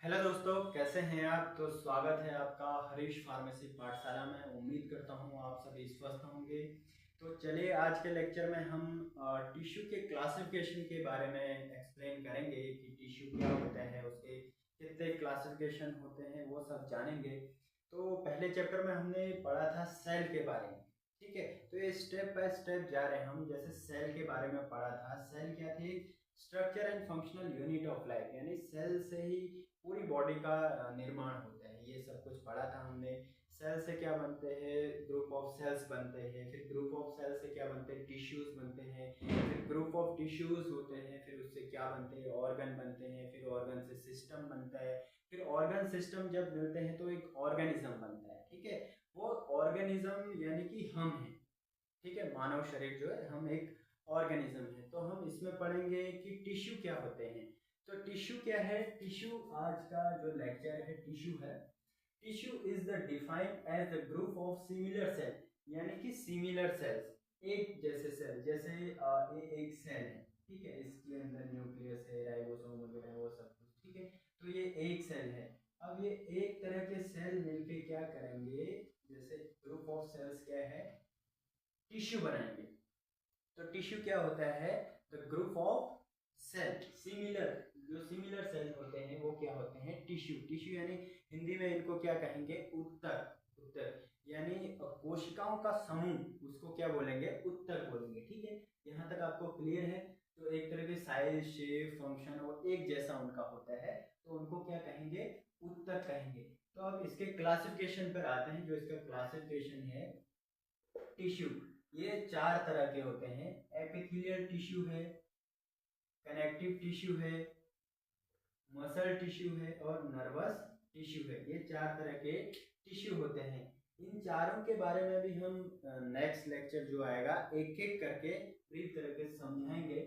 Hello दोस्तों, कैसे हैं आप। तो स्वागत है आपका हरीश फार्मेसी पाठशाला में। उम्मीद करता हूं आप सभी स्वस्थ होंगे। तो चलिए, आज के लेक्चर में हम टिश्यू के क्लासिफिकेशन के बारे में एक्सप्लेन करेंगे कि टिश्यू क्या होता है, उसके कितने क्लासिफिकेशन होते हैं, वो सब जानेंगे। तो पहले चैप्टर में हमने पढ़ा था सेल के बारे में, ठीक है। तो ये स्टेप बाय स्टेप जा रहे हैं हम। जैसे सेल के बारे में पढ़ा था, सेल क्या थी? Structure and functional unit of life, यानी सेल से ही पूरी बॉडी का निर्माण होता है। ये सब कुछ पढ़ा था हमने। सेल से क्या बनते हैं? ग्रुप ऑफ सेल्स बनते हैं। फिर ग्रुप ऑफ सेल से क्या बनते हैं? टिश्यूज बनते हैं। फिर ग्रुप ऑफ टिश्यूज होते हैं, फिर उससे क्या बनते हैं? ऑर्गन बनते हैं। फिर ऑर्गन से सिस्टम बनता है। फिर ऑर्गन सिस्टम जब मिलते हैं तो एक ऑर्गेनिज्म बनता है, ठीक है। वो ऑर्गेनिज्म यानी कि हम हैं, ठीक है। मानव शरीर जो है, हम एक ऑर्गेनिज्म है। तो हम इसमें पढ़ेंगे कि टिश्यू क्या होते हैं। तो टिश्यू क्या है? टिश्यू, आज का जो लेक्चर है टिश्यू है। Tissue is the defined as the group of similar cell, यानी कि सिमिलर सेल्स, एक जैसे सेल। जैसे ये एक सेल है, ठीक है। इसके अंदर न्यूक्लियस है, राइबोसोम वगैरह वो सब कुछ, ठीक है। तो ये एक सेल है। अब ये एक तरह के सेल मिलके क्या करेंगे? जैसे ग्रुप ऑफ सेल्स क्या है? टिश्यू बनाएंगे। तो टिश्यू क्या होता है? The group of cell similar, जो सिमिलर सेल होते हैं वो क्या होते हैं? टिश्यू। टिश्यू यानी हिंदी में इनको क्या कहेंगे? उत्तक। उत्तक यानी कोशिकाओं का समूह, उसको क्या बोलेंगे? उत्तक बोलेंगे, ठीक है। यहाँ तक आपको क्लियर है? तो एक तरह के साइज, शेप, फंक्शन और एक जैसा उनका होता है, तो उनको क्या कहेंगे? उत्तक कहेंगे। तो अब इसके क्लासिफिकेशन पर आते हैं। जो इसका क्लासिफिकेशन है टिश्यू, ये चार तरह के होते हैं। एपिथेलियल टिश्यू है, कनेक्टिव टिश्यू है, मसल टिश्यू है और नर्वस टिश्यू है। ये चार तरह के टिश्यू होते हैं। इन चारों के बारे में भी हम नेक्स्ट लेक्चर जो आएगा एक एक करके ब्रीफ तरीके से समझाएंगे,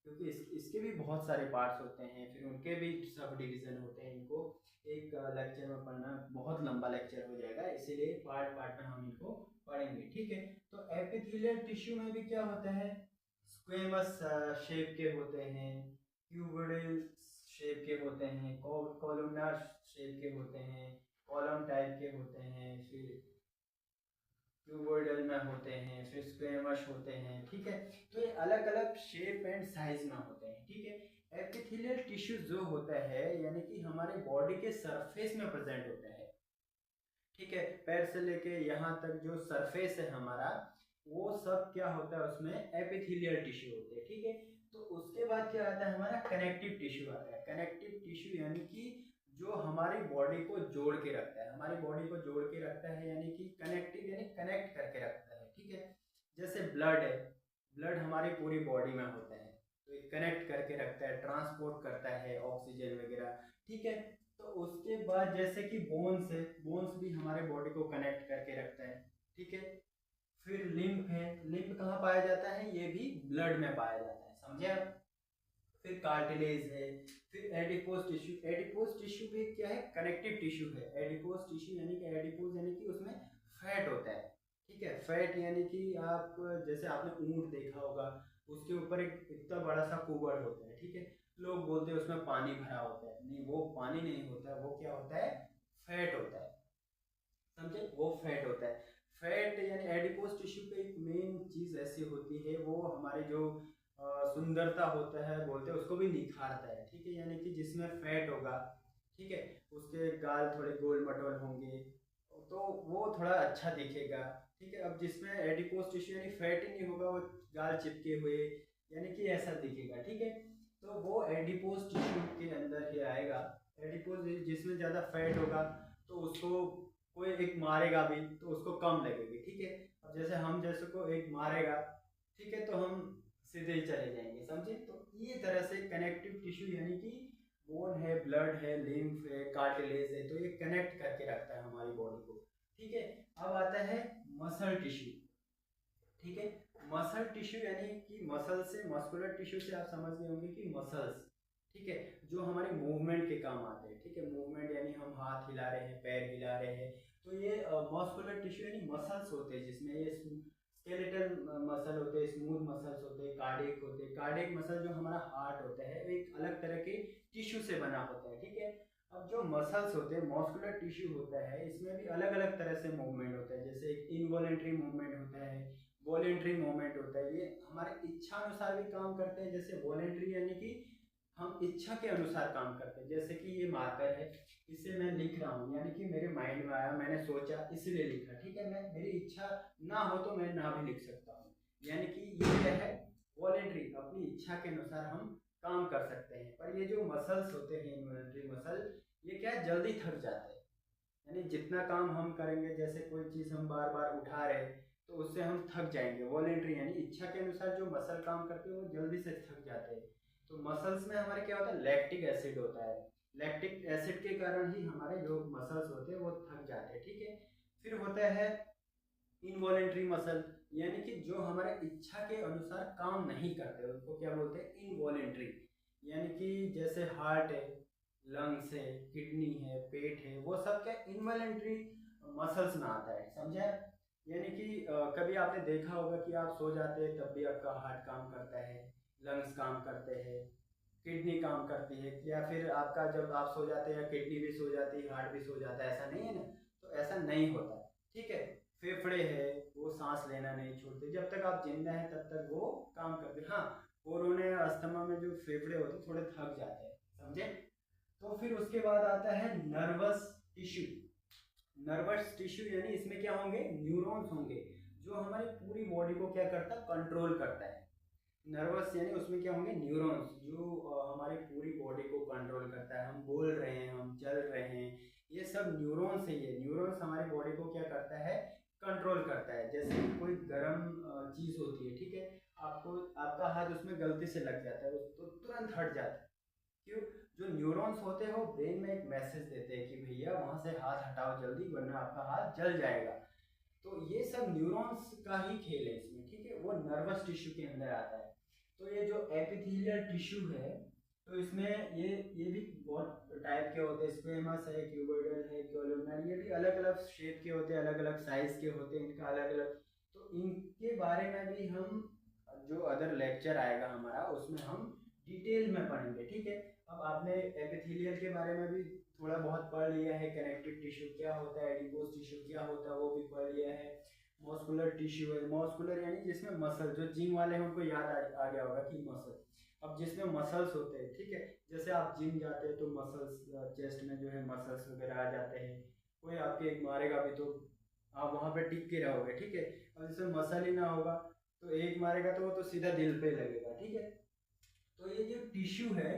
क्योंकि इसके भी बहुत सारे पार्ट्स होते हैं, फिर उनके भी सब डिवीजन होते हैं। इनको एक लेक्चर में पढ़ना बहुत लंबा लेक्चर हो जाएगा, इसीलिए पार्ट पार्ट में हम इनको पढ़ेंगे, ठीक है। तो एपिथेलियल टिश्यू में भी क्या होता है? स्क्वेमस शेप के होते हैं, क्यूबोइडल शेप के होते हैं, कॉलमनार शेप के होते हैं, कॉलम टाइप के होते हैं, फिर क्यूबोइडल में होते हैं, फिर स्क्वेमस होते हैं, ठीक है। तो ये अलग अलग शेप एंड साइज में होते हैं, ठीक है। एपिथेलियल टिश्यू जो होता है, यानी कि हमारे बॉडी के सरफेस में प्रेजेंट होता है, ठीक है। पैर से लेके यहाँ तक जो सरफेस है हमारा, वो सब क्या होता है? उसमें एपिथेलियल टिश्यू होते हैं, ठीक है। तो उसके बाद क्या आता है? हमारा कनेक्टिव टिश्यू आता है। कनेक्टिव टिश्यू यानी कि जो हमारी बॉडी को जोड़ के रखता है, हमारी बॉडी को जोड़ के रखता है, यानी कि कनेक्टिव यानी कनेक्ट करके रखता है, ठीक है। जैसे ब्लड है, ब्लड हमारी पूरी बॉडी में होता है, तो ये कनेक्ट करके रखता है, ट्रांसपोर्ट करता है ऑक्सीजन वगैरह, ठीक है। तो उसके बाद जैसे कि बोन्स है, बोन्स भी हमारे बॉडी को कनेक्ट करके रखता है, ठीक है। फिर लिम्फ है, लिम्फ कहाँ पाया जाता है? ये भी ब्लड में पाया जाता है, समझे आप। फिर कार्टिलेज है, फिर एडिपोज टिश्यू। एडिपोज टिश्यू भी क्या है? कनेक्टिव टिश्यू है। एडिपोज टिश्यू यानी कि एडिपोज यानी कि उसमें फैट होता है, ठीक है। फैट यानी कि आप, जैसे आपने ऊंट देखा होगा, उसके ऊपर एक इतना बड़ा सा कुबड़ होता है, ठीक है। लोग बोलते हैं उसमें पानी भरा होता है, नहीं, वो पानी नहीं होता, वो क्या होता है? फैट होता है, समझे। वो फैट होता है। फैट यानी एडिपोज टिश्यू पे एक मेन चीज ऐसी होती है, वो हमारी जो सुंदरता होता है बोलते हैं, उसको भी निखारता है, ठीक है। यानी कि जिसमें फैट होगा, ठीक है, उसके गाल थोड़े गोल मटोल होंगे, तो वो थोड़ा अच्छा दिखेगा, ठीक है। अब जिसमें एडिपोज टिश्यू यानी फैट ही नहीं होगा, वो गाल चिपके हुए, यानी कि ऐसा दिखेगा, ठीक है। तो वो एडिपोज टिश्यू के अंदर ही आएगा। एडिपोज जिसमें ज्यादा फैट होगा, तो उसको कोई एक मारेगा भी तो उसको कम लगेगी, ठीक है। अब जैसे हम जैसे को एक मारेगा, ठीक है, तो हम सीधे ही चले जाएंगे, समझे। तो ये तरह से कनेक्टिव टिश्यू यानी कि बोन है, ब्लड है, लिम्फ है, कार्टिलेज है, तो ये कनेक्ट करके रखता है हमारी बॉडी को, ठीक है। अब आता है मसल टिश्यू, ठीक है। मसल टिश्यू यानी कि मसल से, मस्कुलर टिश्यू से आप समझ गए होंगे कि मसल्स, ठीक है, जो हमारे मूवमेंट के काम आते हैं, ठीक है। मूवमेंट यानी हम हाथ हिला रहे हैं, पैर हिला रहे हैं, तो ये मस्कुलर टिश्यू यानी मसल्स होते हैं, जिसमें ये स्केलेटल मसल होते हैं, स्मूथ मसल्स होते हैं, कार्डियक होते हैं। कार्डियक मसल जो हमारा हार्ट होता है, वो एक अलग तरह के टिश्यू से बना होता है, ठीक है। अब जो मसल्स होते हैं, मस्कुलर टिश्यू होता है, इसमें भी अलग अलग तरह से मूवमेंट होता है। जैसे एक इनवॉलेंट्री मूवमेंट होता है, वॉलेंट्री मूवमेंट होता है। ये हमारे इच्छा अनुसार भी काम करते हैं। जैसे वॉलेंट्री यानी कि हम इच्छा के अनुसार काम करते हैं। जैसे कि ये मार्कर है, इसे मैं लिख रहा हूँ, यानी कि मेरे माइंड में आया, मैंने सोचा इसलिए लिखा, ठीक है। मैं मेरी इच्छा ना हो तो मैं ना भी लिख सकता हूँ, यानी कि ये क्या है, वॉलेंट्री, अपनी इच्छा के अनुसार हम काम कर सकते हैं। पर ये जो मसल्स होते हैं, इन्वॉलेंट्री मसल, ये क्या है, जल्दी थक जाते हैं। यानी जितना काम हम करेंगे, जैसे कोई चीज़ हम बार बार उठा रहे तो उससे हम थक जाएंगे। वॉलेंट्री यानी इच्छा के अनुसार जो मसल काम करते हैं वो जल्दी से थक जाते हैं। तो मसल्स में हमारे क्या होता है, लैक्टिक एसिड होता है। लैक्टिक एसिड के कारण ही हमारे जो मसल्स होते हैं वो थक जाते हैं, ठीक है। फिर होता है इनवॉलेंट्री मसल, यानी कि जो हमारे इच्छा के अनुसार काम नहीं करते, उसको क्या बोलते हैं, इनवॉलेंट्री। यानी कि जैसे हार्ट है, लंग्स है, किडनी है, पेट है, वो सब क्या इनवॉलेंट्री मसल्स में आता है, समझे। यानी कि कभी आपने देखा होगा कि आप सो जाते हैं तब भी आपका हार्ट काम करता है, लंग्स काम करते हैं, किडनी काम करती है, या फिर आपका जब आप सो जाते हैं किडनी भी सो जाती है, हार्ट भी सो जाता है, ऐसा नहीं है ना। तो ऐसा नहीं होता, ठीक है। फेफड़े है, वो सांस लेना नहीं छोड़ते, जब तक आप जिंदा हैं तब तक वो काम करते हैं। हाँ, कोरोना अस्थमा में जो फेफड़े होते हैं थोड़े थक जाते हैं, समझे। तो फिर उसके बाद आता है नर्वस टिश्यू। नर्वस टिश्यू यानी इसमें क्या होंगे, न्यूरॉन्स होंगे, जो हमारी पूरी बॉडी को क्या करता है, कंट्रोल करता है। नर्वस यानी उसमें क्या होंगे, न्यूरॉन्स, जो हमारी पूरी बॉडी को कंट्रोल करता है। हम बोल रहे हैं, हम चल रहे हैं, ये सब न्यूरॉन्स है। ये न्यूरॉन्स हमारी बॉडी को क्या करता है, कंट्रोल करता है। जैसे कोई गर्म चीज़ होती है, ठीक है, आपको आपका हाथ उसमें गलती से लग जाता है, तो तुरंत हट जाता है। क्यों, जो न्यूरॉन्स होते हैं वो ब्रेन में एक मैसेज देते हैं कि भैया वहाँ से हाथ हटाओ जल्दी, वरना आपका हाथ जल जाएगा। तो ये सब न्यूरॉन्स का ही खेल है इसमें, ठीक है। वो नर्वस टिश्यू के अंदर आता है। तो ये जो एपिथेलियल टिश्यू है, तो इसमें ये भी बहुत टाइप के होते हैं। स्क्वेमस है, क्यूबोइडल है, कोलुमनर, ये भी अलग अलग शेप के होते हैं, अलग अलग साइज के होते हैं, इनका अलग अलग। तो इनके बारे में भी हम, जो अदर लेक्चर आएगा हमारा, उसमें हम डिटेल में पढ़ेंगे, ठीक है। अब आपने एपिथेलियल के बारे में भी थोड़ा बहुत पढ़ लिया है, कनेक्टिव टिश्यू क्या होता है, एडिपोज टिश्यू क्या होता है वो भी पढ़ लिया है। मस्कुलर टिश्यू है, मस्कुलर यानी जिसमें मसल, जो जिम वाले हैं उनको याद आ गया होगा कि मसल। अब जिसमें मसल्स होते हैं, ठीक है, जैसे आप जिम जाते हैं तो मसल्स, चेस्ट में जो है मसल्स वगैरह आ जाते हैं। कोई आपके एक मारेगा भी तो आप वहाँ पे टिक के रहोगे, ठीक है। और जिसमें मसल ही ना होगा तो एक मारेगा तो वो तो सीधा दिल पे लगेगा, ठीक है। तो ये जो टिश्यू है,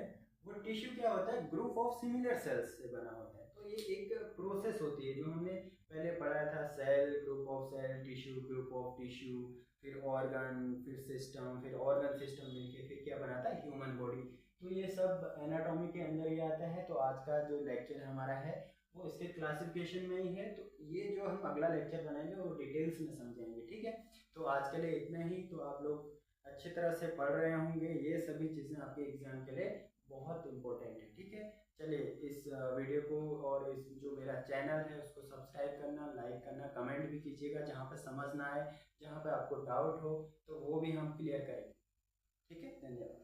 वो टिश्यू क्या होता है, ग्रुप ऑफ सिमिलर सेल्स से बना होता है। तो ये एक प्रोसेस होती है जो हमने पहले पढ़ा था, cell, group of cell, tissue, group of tissue, फिर ऑर्गन, फिर सिस्टम, फिर ऑर्गन सिस्टम मिलके फिर क्या बनाता है, ह्यूमन बॉडी। तो ये सब एनाटॉमी के अंदर ही आता है। तो आज का जो लेक्चर हमारा है वो इसके क्लासिफिकेशन में ही है। तो ये जो हम अगला लेक्चर बनाएंगे वो डिटेल्स में समझेंगे, ठीक है। तो आज के लिए इतना ही। तो आप लोग अच्छी तरह से पढ़ रहे होंगे, ये सभी चीज़ें आपके एग्जाम के लिए बहुत इम्पोर्टेंट है, ठीक है। चलिए, इस वीडियो को और इस जो मेरा चैनल है उसको सब्सक्राइब करना, लाइक करना, कमेंट भी कीजिएगा जहाँ पे समझ ना आए, जहाँ पे आपको डाउट हो तो वो भी हम क्लियर करेंगे, ठीक है। धन्यवाद।